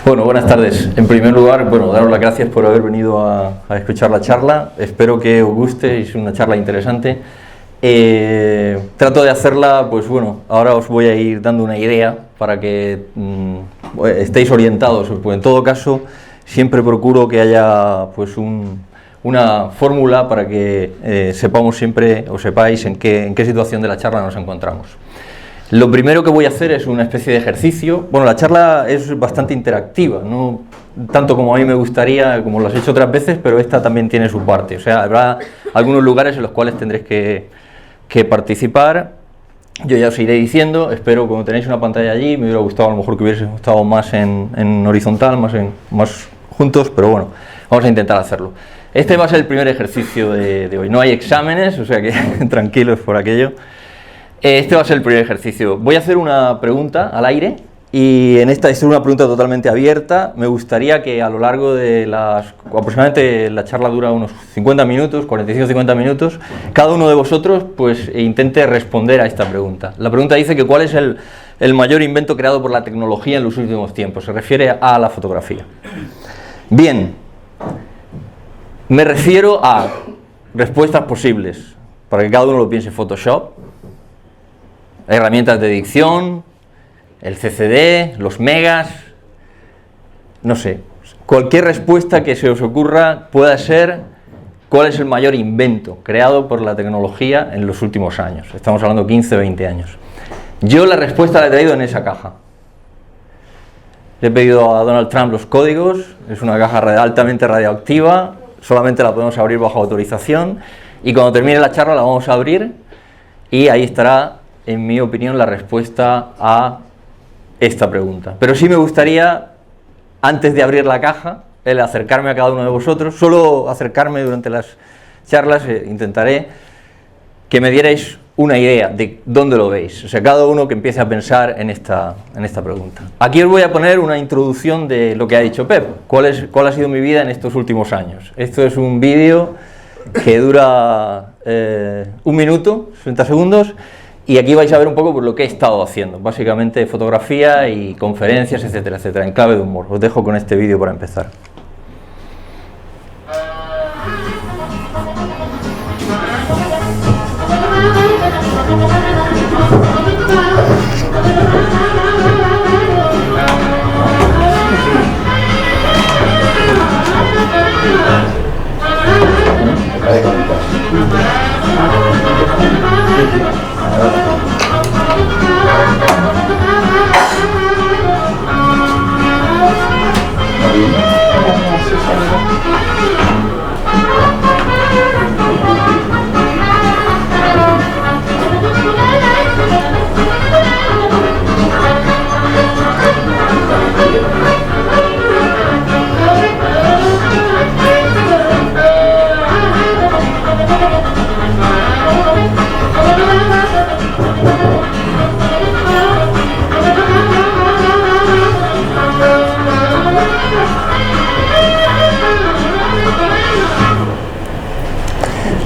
Bueno, buenas tardes. En primer lugar, daros las gracias por haber venido a escuchar la charla. Espero que os guste, es una charla interesante. Trato de hacerla, ahora os voy a ir dando una idea para que estéis orientados. Pues en todo caso, siempre procuro que haya una fórmula para que sepamos siempre o sepáis en qué situación de la charla nos encontramos. Lo primero que voy a hacer es una especie de ejercicio. La charla es bastante interactiva, no tanto como a mí me gustaría, como lo has hecho otras veces, pero esta también tiene su parte. O sea, habrá algunos lugares en los cuales tendréis que participar. Yo ya os iré diciendo, espero, como tenéis una pantalla allí, me hubiera gustado a lo mejor que hubiese estado más en horizontal, más juntos, pero bueno, vamos a intentar hacerlo. Este va a ser el primer ejercicio de hoy. No hay exámenes, o sea que tranquilos por aquello. Este va a ser el primer ejercicio. Voy a hacer una pregunta al aire y esta es una pregunta totalmente abierta. Me gustaría que a lo largo de aproximadamente la charla dura unos 50 minutos, 45-50 minutos, cada uno de vosotros intente responder a esta pregunta. La pregunta dice que ¿cuál es el mayor invento creado por la tecnología en los últimos tiempos? Se refiere a la fotografía. Bien, me refiero a respuestas posibles, para que cada uno lo piense: Photoshop, herramientas de edición, el CCD, los megas, no sé, cualquier respuesta que se os ocurra pueda ser cuál es el mayor invento creado por la tecnología en los últimos años. Estamos hablando 15, 20 años. Yo la respuesta la he traído en esa caja. Le he pedido a Donald Trump los códigos, es una caja altamente radioactiva, solamente la podemos abrir bajo autorización y cuando termine la charla la vamos a abrir y ahí estará, en mi opinión, la respuesta a esta pregunta. Pero sí me gustaría, antes de abrir la caja, el acercarme a cada uno de vosotros, solo acercarme durante las charlas, intentaré que me dierais una idea de dónde lo veis, o sea, cada uno que empiece a pensar en esta pregunta. Aquí os voy a poner una introducción de lo que ha dicho Pep, cuál ha sido mi vida en estos últimos años. Esto es un vídeo que dura 1 minuto, 60 segundos, y aquí vais a ver un poco lo que he estado haciendo, básicamente fotografía y conferencias, etcétera, etcétera, en clave de humor. Os dejo con este vídeo para empezar.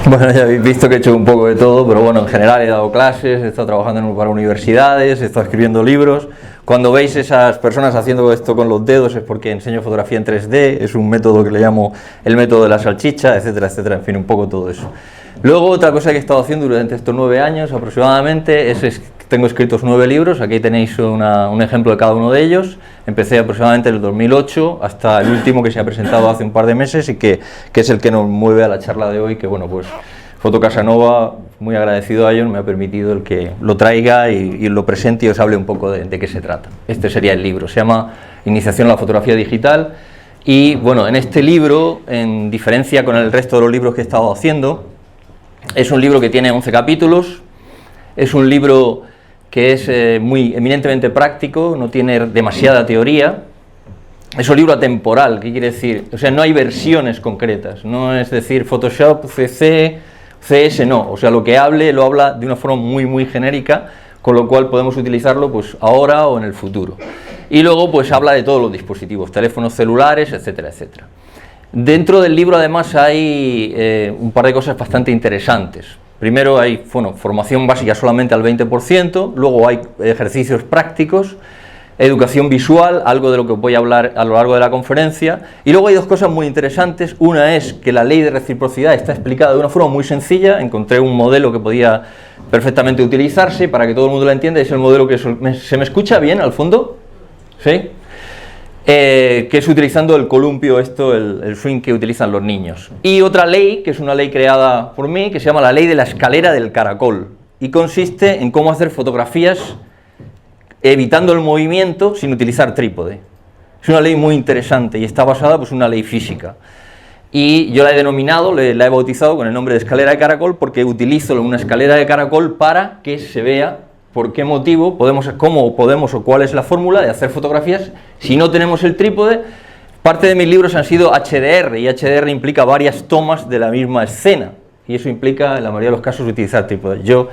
Bueno, ya habéis visto que he hecho un poco de todo, pero bueno, en general he dado clases, he estado trabajando para universidades, he estado escribiendo libros. Cuando veis esas personas haciendo esto con los dedos es porque enseño fotografía en 3D, es un método que le llamo el método de la salchicha, etcétera, etcétera, en fin, un poco todo eso. Luego, otra cosa que he estado haciendo durante estos 9 años aproximadamente es tengo escritos 9 libros, aquí tenéis un ejemplo de cada uno de ellos. Empecé aproximadamente en el 2008 hasta el último que se ha presentado hace un par de meses y que es el que nos mueve a la charla de hoy, que Foto Casanova, muy agradecido a ellos, me ha permitido el que lo traiga y lo presente y os hable un poco de qué se trata. Este sería el libro, se llama Iniciación a la fotografía digital y en este libro, en diferencia con el resto de los libros que he estado haciendo, es un libro que tiene 11 capítulos, es un libro que es muy eminentemente práctico, no tiene demasiada teoría, es un libro atemporal. ¿Qué quiere decir? O sea, no hay versiones concretas, no es decir Photoshop, CC, CS, no, o sea, lo que lo habla de una forma muy, muy genérica, con lo cual podemos utilizarlo ahora o en el futuro. Y luego habla de todos los dispositivos, teléfonos celulares, etcétera, etcétera. Dentro del libro además hay un par de cosas bastante interesantes. Primero hay formación básica solamente al 20%, luego hay ejercicios prácticos educación visual, algo de lo que os voy a hablar a lo largo de la conferencia, y luego hay dos cosas muy interesantes. Una es que la ley de reciprocidad está explicada de una forma muy sencilla. Encontré un modelo que podía perfectamente utilizarse para que todo el mundo lo entienda. Es el modelo que se me escucha bien al fondo, ¿sí? Que es utilizando el columpio, el swing que utilizan los niños. Y otra ley, que es una ley creada por mí, que se llama la ley de la escalera del caracol, y consiste en cómo hacer fotografías evitando el movimiento sin utilizar trípode. Es una ley muy interesante y está basada pues, en una ley física. Y yo la he denominado, la he bautizado con el nombre de escalera de caracol, porque utilizo una escalera de caracol para que se vea por qué motivo cómo podemos o cuál es la fórmula de hacer fotografías si no tenemos el trípode. Parte de mis libros han sido HDR, y HDR implica varias tomas de la misma escena, y eso implica en la mayoría de los casos utilizar trípode. Yo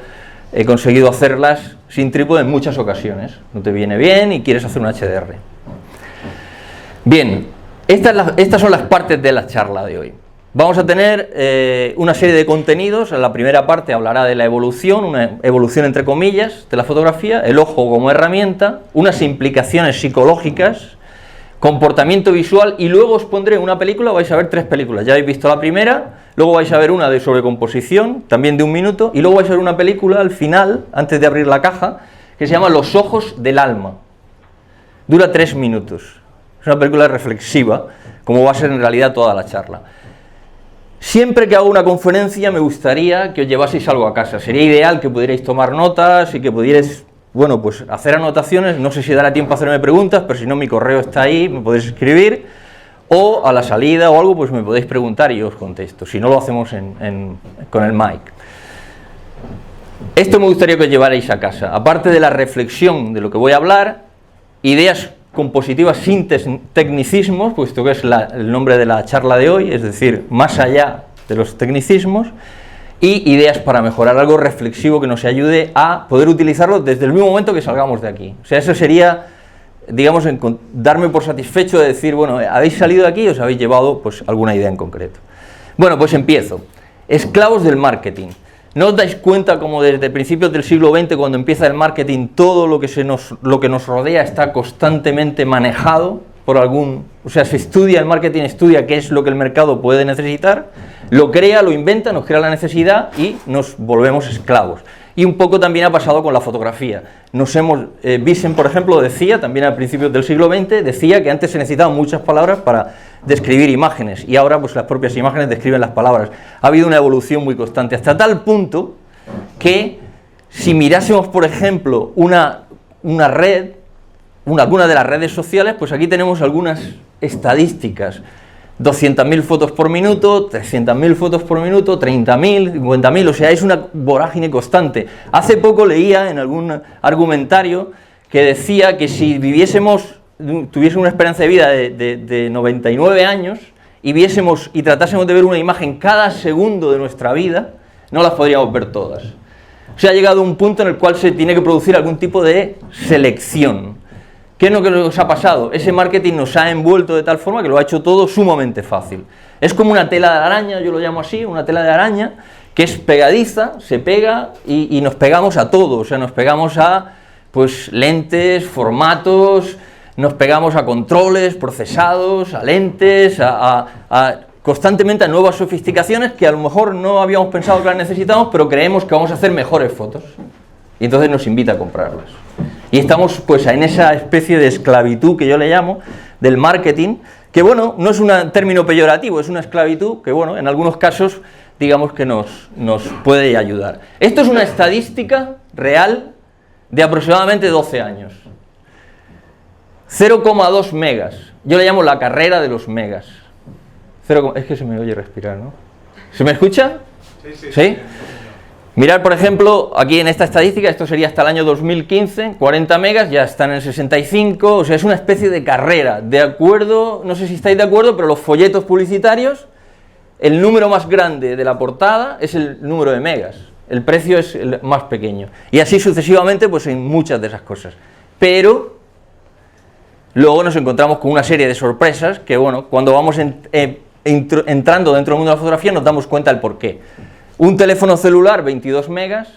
he conseguido hacerlas sin trípode en muchas ocasiones. No te viene bien y quieres hacer un HDR. Bien, estas son las partes de la charla de hoy. Vamos a tener una serie de contenidos. En la primera parte hablará de la evolución, una evolución entre comillas, de la fotografía, el ojo como herramienta, unas implicaciones psicológicas, comportamiento visual, y luego os pondré una película. Vais a ver 3 películas. Ya habéis visto la primera, luego vais a ver una de sobrecomposición, también de 1 minuto, y luego vais a ver una película al final, antes de abrir la caja, que se llama Los ojos del alma. Dura 3 minutos. Es una película reflexiva, como va a ser en realidad toda la charla. Siempre que hago una conferencia me gustaría que os llevaseis algo a casa. Sería ideal que pudierais tomar notas y que pudierais, bueno, pues hacer anotaciones. No sé si dará tiempo a hacerme preguntas, pero si no, mi correo está ahí, me podéis escribir, o a la salida o algo, pues me podéis preguntar y yo os contesto. Si no, lo hacemos con el mic. Esto me gustaría que os llevarais a casa. Aparte de la reflexión de lo que voy a hablar, ideas compositivas sin tecnicismos, puesto que es el nombre de la charla de hoy, es decir, más allá de los tecnicismos, y ideas para mejorar, algo reflexivo que nos ayude a poder utilizarlo desde el mismo momento que salgamos de aquí. O sea, eso sería, digamos, darme por satisfecho de decir, bueno, habéis salido de aquí y os habéis llevado pues alguna idea en concreto. Bueno, pues empiezo. Esclavos del marketing. ¿No os dais cuenta como desde principios del siglo XX, cuando empieza el marketing, todo lo que nos rodea está constantemente manejado por o sea, se estudia el marketing, estudia qué es lo que el mercado puede necesitar, lo crea, lo inventa, nos crea la necesidad y nos volvemos esclavos. Y un poco también ha pasado con la fotografía. Wiesel, por ejemplo, decía, también a principios del siglo XX, decía que antes se necesitaban muchas palabras para describir imágenes, y ahora pues las propias imágenes describen las palabras. Ha habido una evolución muy constante, hasta tal punto que si mirásemos, por ejemplo, alguna de las redes sociales, pues aquí tenemos algunas estadísticas. 200.000 fotos por minuto, 300.000 fotos por minuto, 30.000, 50.000, o sea, es una vorágine constante. Hace poco leía en algún argumentario que decía que si tuviésemos una esperanza de vida de 99 años y tratásemos de ver una imagen cada segundo de nuestra vida, no las podríamos ver todas. O sea, ha llegado un punto en el cual se tiene que producir algún tipo de selección. ¿Qué es lo que nos ha pasado? Ese marketing nos ha envuelto de tal forma que lo ha hecho todo sumamente fácil. Es como una tela de araña, yo lo llamo así, una tela de araña, que es pegadiza, se pega y nos pegamos a todo. O sea, nos pegamos a pues lentes, formatos, nos pegamos a controles, procesados, a lentes, constantemente a nuevas sofisticaciones que a lo mejor no habíamos pensado que las necesitamos, pero creemos que vamos a hacer mejores fotos. Y entonces nos invita a comprarlas. Y estamos pues en esa especie de esclavitud que yo le llamo, del marketing, que bueno, no es un término peyorativo, es una esclavitud que bueno, en algunos casos digamos que nos puede ayudar. Esto es una estadística real de aproximadamente 12 años. 0,2 megas, yo le llamo la carrera de los megas. Es que se me oye respirar, ¿no? ¿Se me escucha? ¿Sí? Mirad, por ejemplo, aquí en esta estadística, esto sería hasta el año 2015, 40 megas, ya están en el 65, o sea, es una especie de carrera, de acuerdo, no sé si estáis de acuerdo, pero los folletos publicitarios, el número más grande de la portada es el número de megas, el precio es el más pequeño, y así sucesivamente, pues en muchas de esas cosas. Pero luego nos encontramos con una serie de sorpresas que, bueno, cuando vamos entrando dentro del mundo de la fotografía nos damos cuenta del porqué. Un teléfono celular, 22 megas,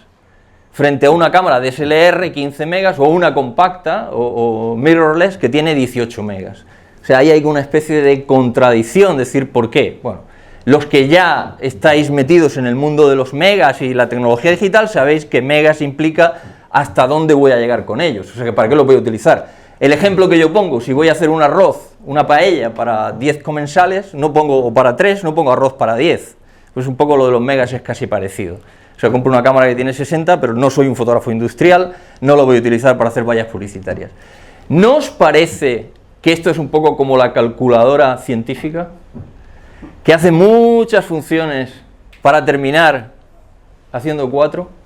frente a una cámara DSLR 15 megas o una compacta o mirrorless que tiene 18 megas. O sea, ahí hay una especie de contradicción, decir, ¿por qué? Bueno, los que ya estáis metidos en el mundo de los megas y la tecnología digital, sabéis que megas implica hasta dónde voy a llegar con ellos, o sea, que para qué lo voy a utilizar. El ejemplo que yo pongo, si voy a hacer un arroz, una paella para 10 comensales, no pongo, o para 3, no pongo arroz para 10. Pues un poco lo de los megas es casi parecido. O sea, compro una cámara que tiene 60, pero no soy un fotógrafo industrial, no lo voy a utilizar para hacer vallas publicitarias. ¿No os parece que esto es un poco como la calculadora científica? Que hace muchas funciones para terminar haciendo 4.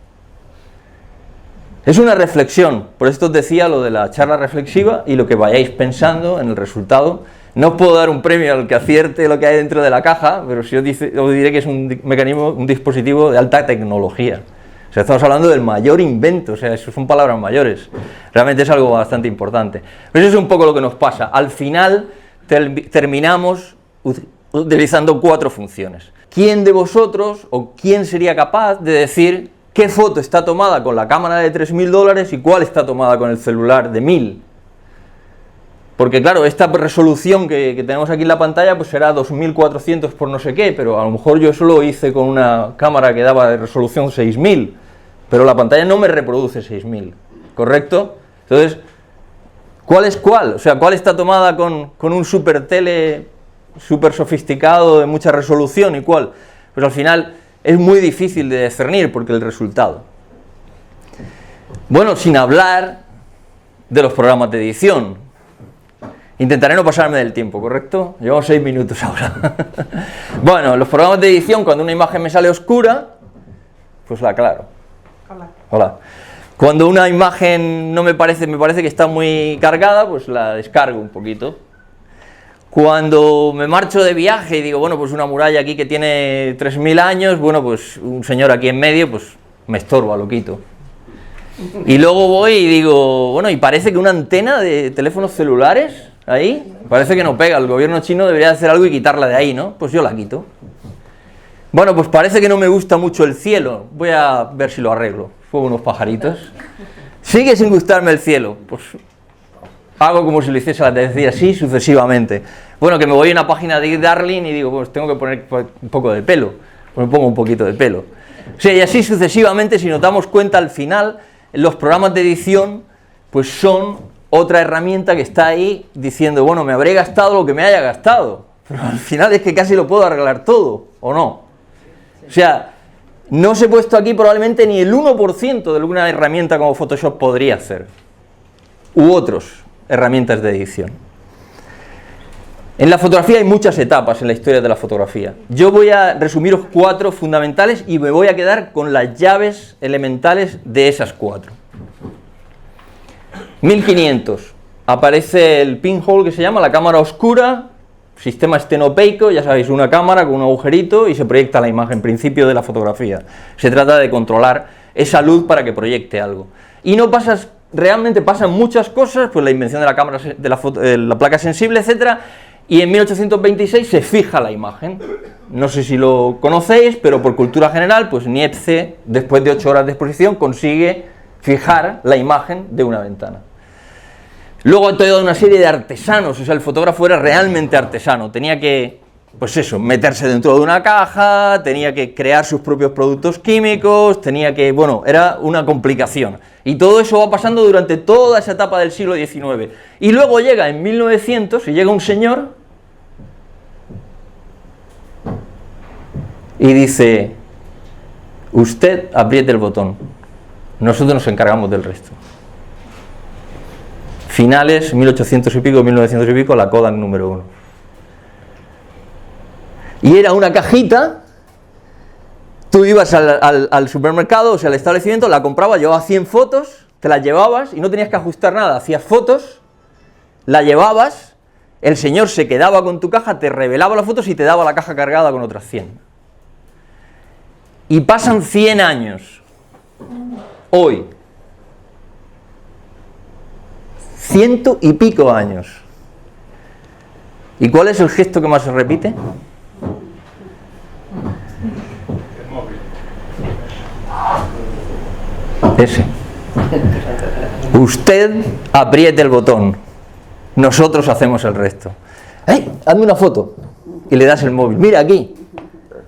Es una reflexión, por esto os decía lo de la charla reflexiva y lo que vayáis pensando en el resultado. No os puedo dar un premio al que acierte lo que hay dentro de la caja, pero sí os diré que es un mecanismo, un dispositivo de alta tecnología. O sea, estamos hablando del mayor invento, o sea, eso son palabras mayores. Realmente es algo bastante importante. Pero eso es un poco lo que nos pasa. Al final terminamos utilizando 4 funciones. ¿Quién de vosotros o quién sería capaz de decir qué foto está tomada con la cámara de $3.000 y cuál está tomada con el celular de 1.000? Porque claro, esta resolución que tenemos aquí en la pantalla pues será 2400 por no sé qué, pero a lo mejor yo solo hice con una cámara que daba de resolución 6000, pero la pantalla no me reproduce 6000, ¿correcto? Entonces, ¿cuál es cuál? O sea, ¿cuál está tomada con un super tele súper sofisticado de mucha resolución y cuál? Pues al final es muy difícil de discernir porque el resultado. Bueno, sin hablar de los programas de edición. Intentaré no pasarme del tiempo, ¿correcto? Llevamos 6 minutos ahora. Bueno, los programas de edición, cuando una imagen me sale oscura, pues la aclaro. Hola. Cuando una imagen no me parece que está muy cargada, pues la descargo un poquito. Cuando me marcho de viaje y digo, bueno, pues una muralla aquí que tiene 3000 años, bueno, pues un señor aquí en medio, pues me estorba, lo quito. Y luego voy y digo, bueno, y parece que una antena de teléfonos celulares ahí, parece que no pega, el gobierno chino debería hacer algo y quitarla de ahí, ¿no? Pues yo la quito. Bueno, pues parece que no me gusta mucho el cielo, voy a ver si lo arreglo. Fuego unos pajaritos. Sigue sin gustarme el cielo, pues hago como si lo hiciese la tele, así sucesivamente. Bueno, que me voy a una página de Darling y digo, pues tengo que poner un poco de pelo, pues me pongo un poquito de pelo. O sea, y así sucesivamente, si nos damos cuenta al final, los programas de edición, pues son otra herramienta que está ahí diciendo, bueno, me habré gastado lo que me haya gastado, pero al final es que casi lo puedo arreglar todo, ¿o no? O sea, no os he puesto aquí probablemente ni el 1% de alguna herramienta como Photoshop podría hacer, u otras herramientas de edición. En la fotografía hay muchas etapas en la historia de la fotografía. Yo voy a resumiros 4 fundamentales y me voy a quedar con las llaves elementales de esas 4. 1500, aparece el pinhole que se llama la cámara oscura, sistema estenopeico, ya sabéis, una cámara con un agujerito y se proyecta la imagen, principio de la fotografía. Se trata de controlar esa luz para que proyecte algo. Y no pasas, realmente pasan muchas cosas, pues la invención de la cámara, de la placa sensible, etcétera, y en 1826 se fija la imagen. No sé si lo conocéis, pero por cultura general, pues Niepce, después de 8 horas de exposición, consigue fijar la imagen de una ventana. Luego hay toda una serie de artesanos, o sea, el fotógrafo era realmente artesano, tenía que, pues eso, meterse dentro de una caja, tenía que crear sus propios productos químicos, tenía que, bueno, era una complicación. Y todo eso va pasando durante toda esa etapa del siglo XIX. Y luego llega en 1900 y llega un señor y dice, usted apriete el botón, nosotros nos encargamos del resto. Finales, 1800 y pico, 1900 y pico, la Kodak número 1. Y era una cajita, tú ibas al supermercado, o sea, al establecimiento, la comprabas, llevabas 100 fotos, te las llevabas y no tenías que ajustar nada, hacías fotos, la llevabas, el señor se quedaba con tu caja, te revelaba las fotos y te daba la caja cargada con otras 100. Y pasan 100 años, hoy, 100 y pico años. ¿Y cuál es el gesto que más se repite? Ese. Usted apriete el botón. Nosotros hacemos el resto. ¡Hey! Hazme una foto. Y le das el móvil. Mira aquí.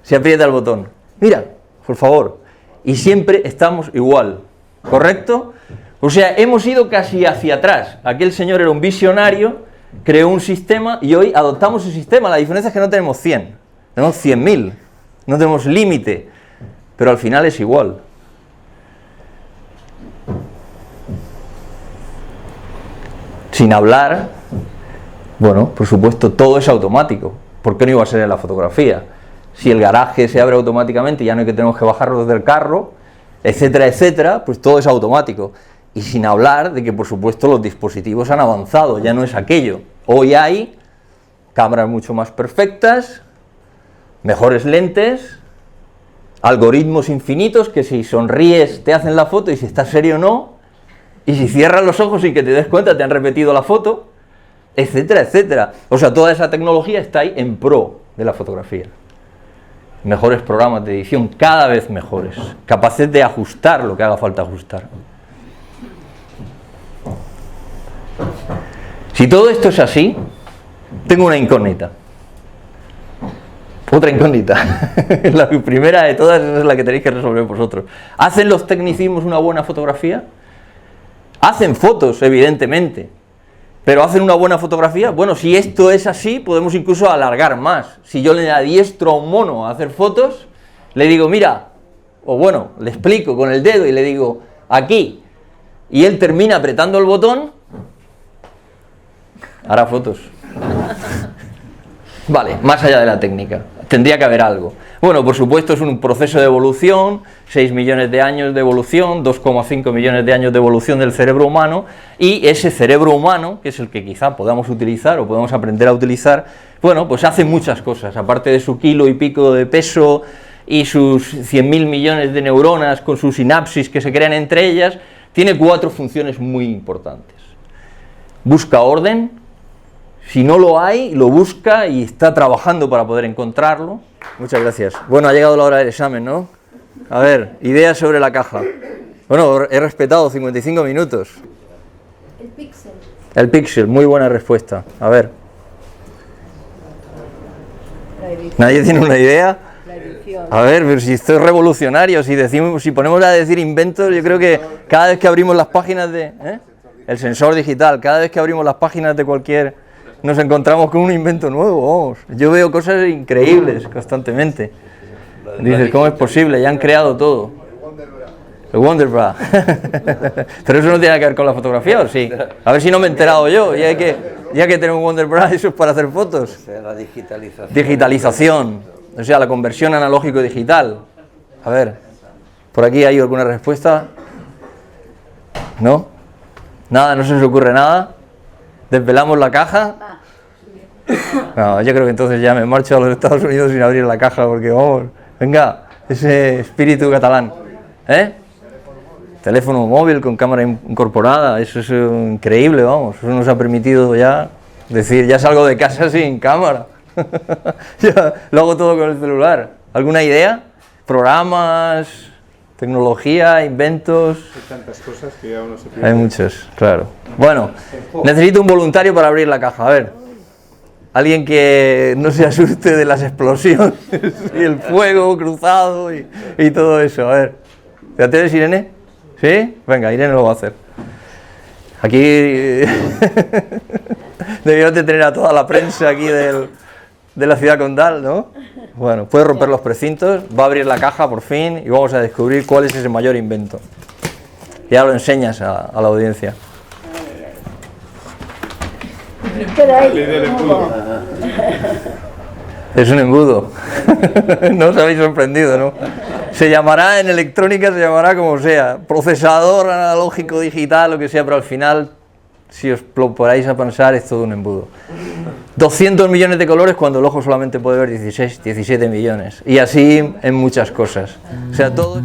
Se aprieta el botón. Mira, por favor. Y siempre estamos igual. ¿Correcto? O sea, hemos ido casi hacia atrás. Aquel señor era un visionario, creó un sistema y hoy adoptamos su sistema. La diferencia es que no tenemos 100. Tenemos 100.000. No tenemos límite. Pero al final es igual. Sin hablar, bueno, por supuesto, todo es automático. ¿Por qué no iba a ser en la fotografía? Si el garaje se abre automáticamente, ya no hay que tenemos que bajarlo desde el carro, etcétera, etcétera, pues todo es automático. Y sin hablar de que, por supuesto, los dispositivos han avanzado, ya no es aquello. Hoy hay cámaras mucho más perfectas, mejores lentes, algoritmos infinitos que si sonríes te hacen la foto y si estás serio no, y si cierras los ojos y que te des cuenta te han repetido la foto, etcétera, etcétera. O sea, toda esa tecnología está ahí en pro de la fotografía. Mejores programas de edición, cada vez mejores, capaces de ajustar lo que haga falta ajustar. Si todo esto es así, tengo una incógnita. Otra incógnita. La primera de todas es la que tenéis que resolver vosotros. ¿Hacen los tecnicismos una buena fotografía? Hacen fotos, evidentemente. ¿Pero hacen una buena fotografía? Bueno, si esto es así, podemos incluso alargar más. Si yo le adiestro a un mono a hacer fotos, le digo, mira, o bueno, le explico con el dedo y le digo, aquí, y él termina apretando el botón, hará fotos. Vale, más allá de la técnica, tendría que haber algo. Bueno, por supuesto es un proceso de evolución, 6 millones de años de evolución, 2,5 millones de años de evolución del cerebro humano, y ese cerebro humano, que es el que quizá podamos utilizar o podamos aprender a utilizar, bueno, pues hace muchas cosas, aparte de su kilo y pico de peso y sus 100.000 millones de neuronas con sus sinapsis que se crean entre ellas, tiene 4 funciones muy importantes. Busca orden. Si no lo hay, lo busca y está trabajando para poder encontrarlo. Muchas gracias. Bueno, ha llegado la hora del examen, ¿no? A ver, ideas sobre la caja. Bueno, he respetado 55 minutos. El píxel. El píxel, muy buena respuesta. A ver. ¿Nadie tiene una idea? La edición. A ver, pero si esto es revolucionario, si ponemos a decir inventos, yo creo que cada vez que abrimos las páginas de... El sensor digital, cada vez que abrimos las páginas de cualquier... Nos encontramos con un invento nuevo, vamos. Yo veo cosas increíbles constantemente. Dices, ¿cómo es posible? Ya han creado todo. El Wonder Bra. Pero eso no tiene que ver con la fotografía, ¿o sí? A ver si no me he enterado yo. Ya que tener un Wonder Bra, eso es para hacer fotos. La digitalización. Digitalización. O sea, la conversión analógico-digital. A ver, ¿por aquí hay alguna respuesta? ¿No? ¿Nada? ¿No se os ocurre nada? ¿Desvelamos la caja? No, yo creo que entonces ya me marcho a los Estados Unidos sin abrir la caja, porque vamos, venga, ese espíritu catalán. Teléfono móvil con cámara incorporada, eso es increíble, vamos, eso nos ha permitido ya decir, ya salgo de casa sin cámara, ya lo hago todo con el celular. ¿Alguna idea? ¿Programas? Tecnología, inventos... Hay tantas cosas que ya uno se pierde. Hay muchos, claro. Bueno, necesito un voluntario para abrir la caja, a ver. Alguien que no se asuste de las explosiones y el fuego cruzado y todo eso, a ver. ¿Te atreves, Irene? ¿Sí? Venga, Irene lo va a hacer. Aquí debíamos de tener a toda la prensa aquí de la ciudad condal, ¿no? Bueno, puede romper los precintos, va a abrir la caja por fin y vamos a descubrir cuál es ese mayor invento. Ya lo enseñas a la audiencia. Espera ahí. Es un embudo. No os habéis sorprendido, ¿no? Se llamará, en electrónica se llamará como sea, procesador analógico digital, lo que sea, pero al final, si os lo poráis a pensar, es todo un embudo. 200 millones de colores cuando el ojo solamente puede ver 16, 17 millones. Y así en muchas cosas. O sea, todo...